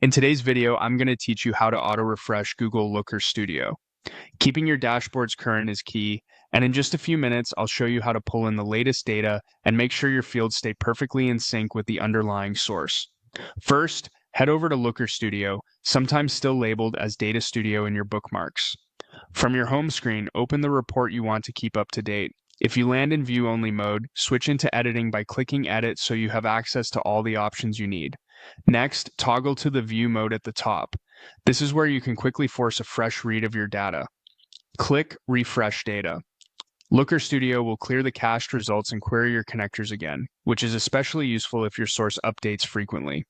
In today's video, I'm going to teach you how to auto-refresh Google Looker Studio. Keeping your dashboards current is key, and in just a few minutes, I'll show you how to pull in the latest data and make sure your fields stay perfectly in sync with the underlying source. First, head over to Looker Studio, sometimes still labeled as Data Studio in your bookmarks. From your home screen, open the report you want to keep up to date. If you land in view-only mode, switch into editing by clicking Edit so you have access to all the options you need. Next, toggle to the view mode at the top. This is where you can quickly force a fresh read of your data. Click Refresh Data. Looker Studio will clear the cached results and query your connectors again, which is especially useful if your source updates frequently.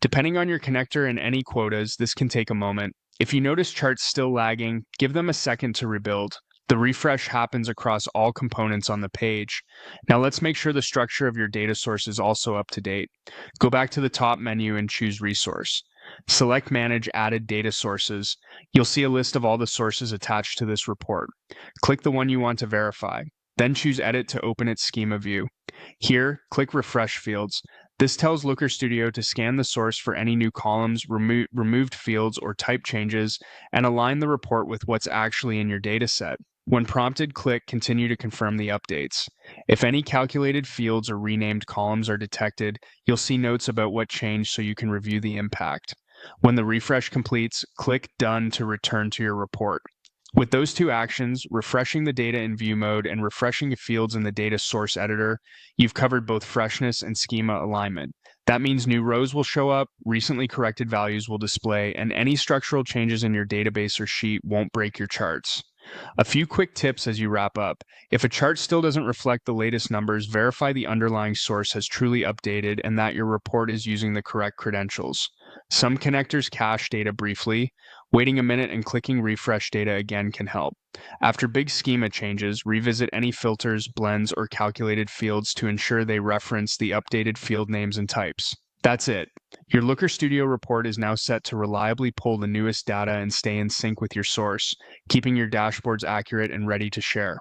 Depending on your connector and any quotas, this can take a moment. If you notice charts still lagging, give them a second to rebuild. The refresh happens across all components on the page. Now let's make sure the structure of your data source is also up to date. Go back to the top menu and choose Resource. Select Manage Added Data Sources. You'll see a list of all the sources attached to this report. Click the one you want to verify. Then choose Edit to open its schema view. Here, click Refresh Fields. This tells Looker Studio to scan the source for any new columns, removed fields, or type changes, and align the report with what's actually in your dataset. When prompted, click Continue to confirm the updates. If any calculated fields or renamed columns are detected, you'll see notes about what changed so you can review the impact. When the refresh completes, click Done to return to your report. With those two actions, refreshing the data in view mode and refreshing the fields in the data source editor, you've covered both freshness and schema alignment. That means new rows will show up, recently corrected values will display, and any structural changes in your database or sheet won't break your charts. A few quick tips as you wrap up. If a chart still doesn't reflect the latest numbers, verify the underlying source has truly updated and that your report is using the correct credentials. Some connectors cache data briefly. Waiting a minute and clicking refresh data again can help. After big schema changes, revisit any filters, blends, or calculated fields to ensure they reference the updated field names and types. That's it. Your Looker Studio report is now set to reliably pull the newest data and stay in sync with your source, keeping your dashboards accurate and ready to share.